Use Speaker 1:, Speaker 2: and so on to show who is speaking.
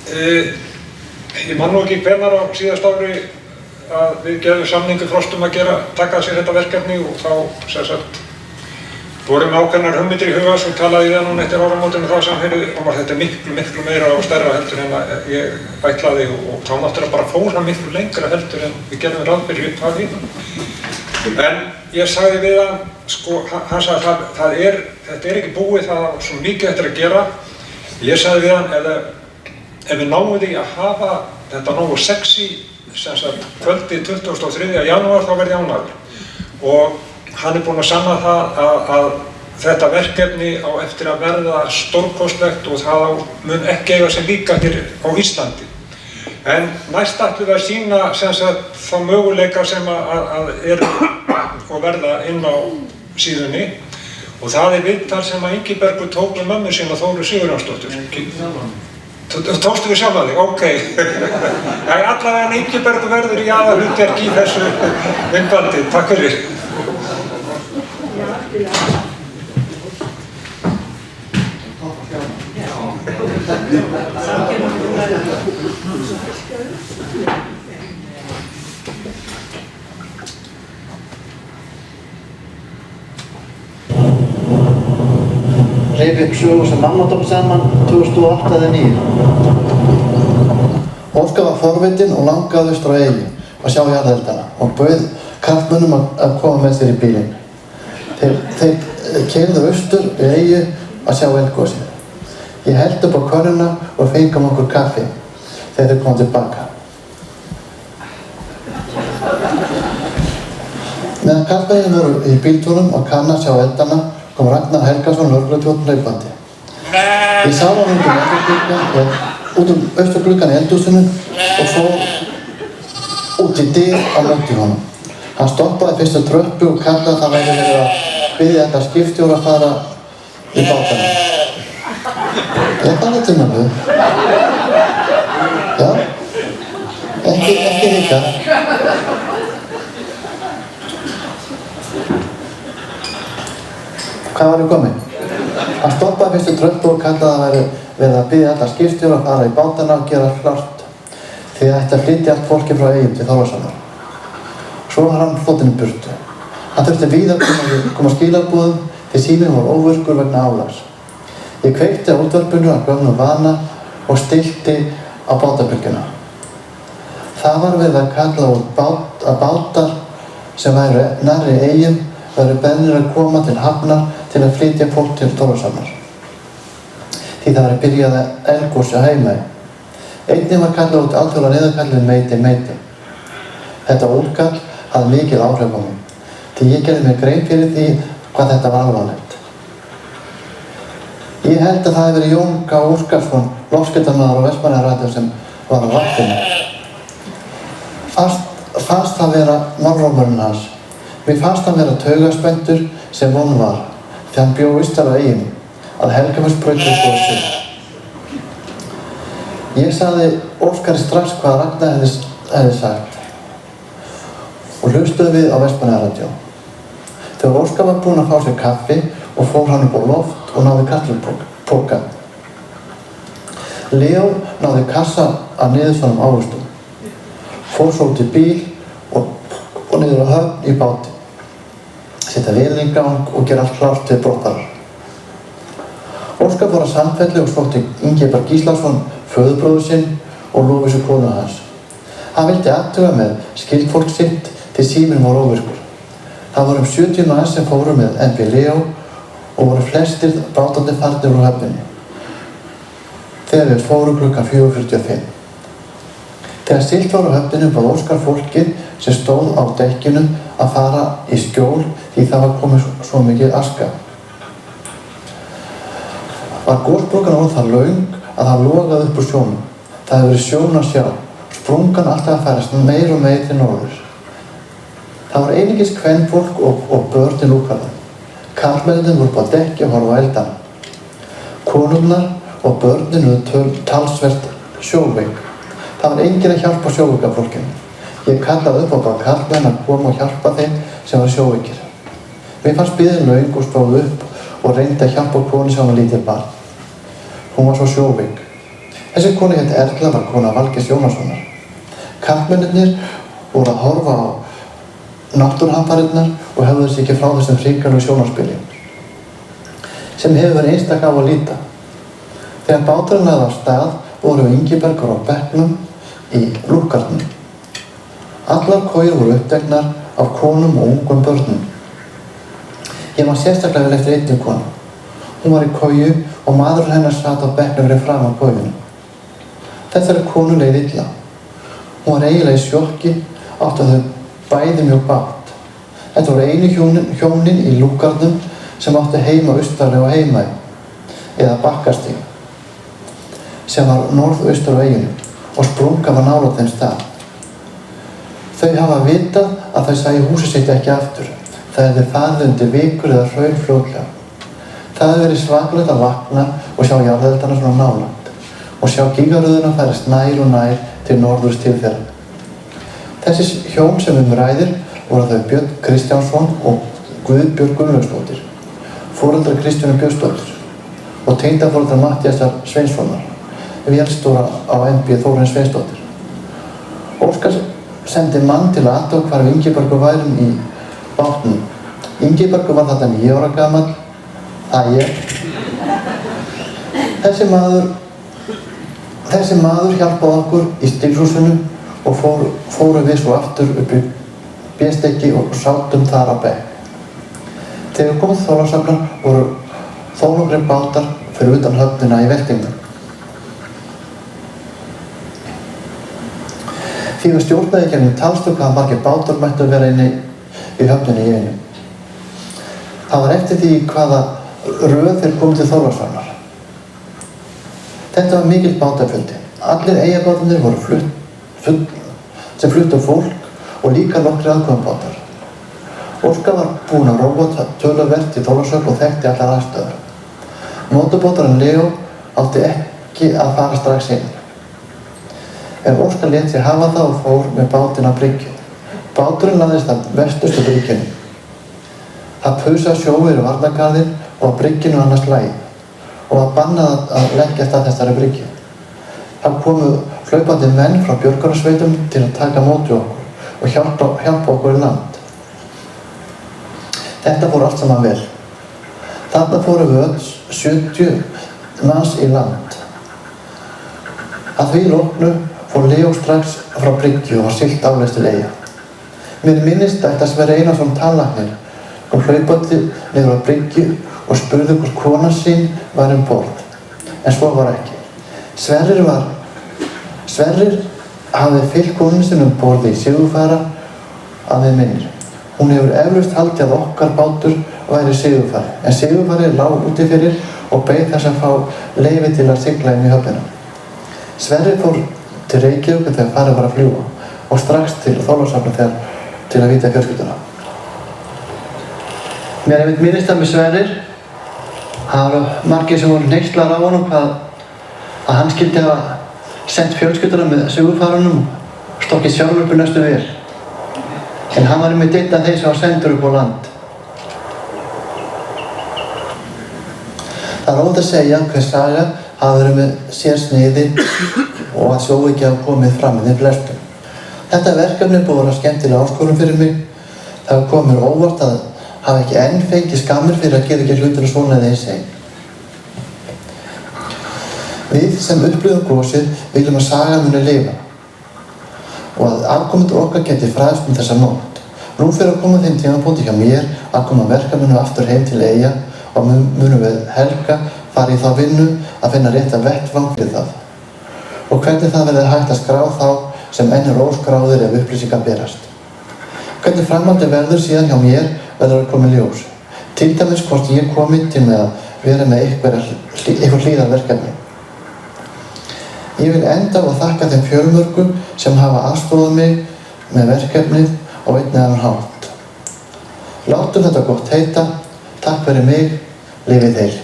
Speaker 1: Ég man nú ekki hvenær á síðast ári að við gerðum samningu Frostum að taka sér þetta verkefni og þá sem sagt vorum ákveðnar hugmyndir í huga, svo talaði ég núna eftir áramótinu þá sem var þetta miklu meira og stærra heldur en að ég ætlaði og þá náttúrulega bara fór hann miklu lengra heldur en við gerðum ráð fyrir upphafi. En ég sagði við hann, sko, hann sagði að þetta er ekki búið, það er svo mikið eftir að gera. Ég sagði við hann, ef við náum því að hafa þetta nógu sexy, sem sagt kvöldi 23. janúar, þá verði ég ánægður. Og hann er búinn að sanna það að þetta verkefni á eftir að verða stórkostlegt og það mun ekki eiga sig líka hér á Íslandi. En næst ætlum við að sýna sem sagt þá möguleika sem að eru og verða inn á síðunni og það er viðtal sem að Ingibergur tók með mömmu sína Þóru Sigurjónsdóttur. Tókstu við sjálf að þig? Ok. Allavega en Ingibergur verður í aðalhlutverk í þessu myndbandi. Takk fyrir.
Speaker 2: Rifið upp sögu sem mamma tók saman 2008 eða 2009. Óskar var forvitinn og langaði austur á Eyju að sjá jarðeldana og bauð karlmönnum að koma með sér í bílinn. Þeir keyrðu austur í Eyju að sjá eldgosið. Ég hellti upp á körfuna og fengum okkur kaffi þegar þeir komum tilbaka. Meðan karlmennirnir voru í bíltúrum á kanna að sjá eldana kom Ragnar Helgason lögregluþjónn hlaupandi. Ég sá hann út austurgluggann í eldhúsinu og fór út í dyr á móti honum. Hann stoppaði fyrstu tröppu og kallaði að það væri verið að biðja þetta skipstjóra að fara í bátana. Ég fann þetta með þau. Já, ekki hika. Hvað var ég kominn? Hann stoppaði fyrstu tröppu og kallaði að það væri verið að biðja alla skipstjóra að fara í bátana og gera klárt því það ætti að flytja allt fólki frá Eyjum til Þorlákshafnar. Svo var hann flotinn í burtu. Hann þurfti víða að koma skilarbúðum því síminn var óvirkur vegna álags. Ég kveikti á útvarpinu af gömlum vana og stillti á bátabylgjuna. Það var verið að kalla út að bátar sem væru nærri Eyjum væru beðnir að koma til hafnar til að flytja fólk til Þorlákshafnar. Því það var byrjað eldgosi á Heimaey. Einnig var kallað út alþjóðlega niðurkallið Meiti. Þetta útkall hafði mikil áhrif á mig, því ég gerði mér grein fyrir því hvað þetta var alvarlegt. Ég held að það hefði verið Jón K. Óskarsson, loftskeytamaður á Vestmannaeyjaradio sem var á vaktinni. Fannst það vera norðrómurinn hans. Mér fannst hann vera taugaspenntur sem von var, þegar hann bjó austar á Eyjum, að Helgafells-braut var góð. Ég sagði Óskari strax hvað Ragnar hefði sagt og hlustuðu við á Vestmannaeyjaradio. Þegar Óskar var búinn að fá sér kaffi og fór hann upp á loft og náði kartöflupoka. Leo náði kassa af niðurstöðum ávöxtum, fór svo út í bíl og niður á höfn í báti, setja vélinn í gang og gera allt klárt til brottarar. Óskar fór að Sandfelli og sótti Ingiberg Gíslason, föðurbróður sinn og Lóvísu konu hans. Hann vildi athuga með skyldfólk sitt því síminn var óvirkur. Það voru 70 manns sem fóru með MB Leo og voru flestir bátandi farnir úr höfninni. Þegar við fórum klukkan 4:45. Þegar stillt var á höfninni bað Óskar fólkið sem stóð á dekkinu að fara í skjól því það var komið svo mikið aska. Var gossprungan orðið það löng að það logaði upp úr sjónum. Það hefði verið sjón að sjá. Sprungan alltaf að færast meir og meir til norðurs. Það var einungis kvenfólk og börn til útgarðum. Karlmennirnir voru upp á dekki og horfa á eldana. Konurnar og börnin höfðu talsvert sjóveik. Það var enginn að hjálpa sjóveikafólkinu. Ég kallaði upp á bara karlmenn að koma og hjálpa þeim sem var sjóveikir. Mér fannst biðin löng og stóð upp og reyndi að hjálpa konu sem var lítið barn. Hún var svo sjóveik. Þessi kona hét Erla, var kona Valgeirs Jónassonar. Karlmennirnir voru að horfa á náttúruhamfarirnar og höfðu sig ekki frá þessum hrikalegu sjónarspili sem hefur verið einstaka á að líta. Þegar báturinn lagði af stað voru Ingibergur á bekknum í lúkkarnum. Allar kojur voru uppteknar af konum og ungum börnum. Ég man sérstaklega vel eftir einni konu. Hún var í koju og maðurinn hennar sat á bekknum fyrir framan kojuna. Þessari konu leið illa. Hún var eiginlega í sjokki, áttu þau bæði mjög bágt. Þetta voru einu hjónin í lúkkarnum sem áttu heima austari á Heimæ, eða Bakkastíg, sem var norðaustur á eyjunni og sprunga var nálægt þeim stað. Þau hafa vitað að þau sæju húsið sitt ekki aftur. Það hefði farið undir vikur eða hraun fljótlega. Það hefði verið svakalegt að vakna og sjá jarðeldana svona nálægt og sjá gígaröðuna færast nær og nær til norðurs til þeirra. Þessi hjón sem ræðir voru þau Björn Kristjánsson og Guðbjörg Gunnlaugsdóttir, foreldrar Kristjánu Björnsdóttur og tengdaforeldrar Matthíasar Sveinssonar, vélstjóra á MB Þórarins Sveinsdóttir. Óskar sendi mann til að athuga hvar Ingibergur værum í bátnum. Ingibergur var þarna 9 ára gamall, það ég. Þessi maður hjálpaði okkur í stílhúsinu og fórum við svo aftur upp í B-stykki og sátum þar á bekk. Þegar við komum til Þorlákshafnar voru þónokkrir bátar fyrir utan höfnina í veltingu. Því við stjórnaði gegnum talstöku hvaða margir bátar mættu vera inni í höfninni í einu. Það var eftir því hvaða röð þeir komið til Þorlákshafnar. Þetta var mikill bátafjöldi. Allir eyjabátarnir voru sem fluttu fólk og líka nokkrir aðkomubátar. Óskar var búinn að róa töluvert í Þorlákshöfn og þekkti allar aðstöður. Mótorbáturinn Leo átti ekki að fara strax inn. En Óskar lét sig hafa það og fór með bátinn á bryggju. Báturinn lagðist að vestustu bryggjunni. Það pausaði sjó yfir varnargarðinn og á bryggjunni annars lagið og var bannað að leggjast að þessari bryggju. Það komu hlaupandi menn frá björgunarsveitum til að taka á móti okkur og hjálpa okkur í land. Þetta fór allt saman vel. Þarna fórum við öll 70 manns í land. Að því loknu fór Leo strax frá bryggju og var siglt áleiðis til eyja. Mér minnist að þetta Sverrir Einarsson tannlæknir kom hlaupandi niður á bryggju og spurði hvort konan sín var borð, en svo var ekki. Sverrir hafði fylgt konunni sinni borði í Sigurfara að við minnir. Hún hefur eflaust haldið að okkar bátur væri Sigurfari, en Sigurfari lá úti fyrir og beið þess að fá leyfi til að sigla inn í höfnina. Sverrir fór til Reykjavíkur þegar farið var að fljúga og strax til Þorlákshafnar til að víta fjölskylduna. Mér einmitt minnist það með Sverrir. Það voru margir sem voru hneykslaðir á honum að hann skyldi hafa sendt fjölskylduna með Sigurfarunum og stokkið sjálfur upp næstu vel. En hann var einmitt einn af þeir sem var sendur upp á land. Það er óhætt að segja hver saga hafi verið með sér sniði og að sjóveiki hafa komið fram með þeim flestum. Þetta verkefni búið að vera skemmtileg áskorun fyrir mig. Það kom mér óvart að hafa ekki enn fengið skammir fyrir að gera ekki hlutina svona eða eins einn. Við sem upplifum gosið viljum að sagan muni lifa og að afkomendur okkar geti fræðst þessa nótt. Nú fyrir að koma þeim tímapunkti hjá mér að koma verkefninu aftur heim til Eyja og munum við Helga fara í þá vinnu að finna rétta vettvang fyrir það. Og hvernig það verður hægt að skrá þá sem enn óskráðir ef upplýsingar berast. Hvernig framhaldi verður síðan hjá mér verður að koma í ljós. Til dæmis hvort ég komi til með að vera með eitthvað hlíðarverkefni. Ég vil enda og þakka þeim fjölmörgum sem hafa aðstoðað mig með verkefnið á einn eða annan hátt. Látum þetta gott heita. Takk fyrir mig. Lifið heil.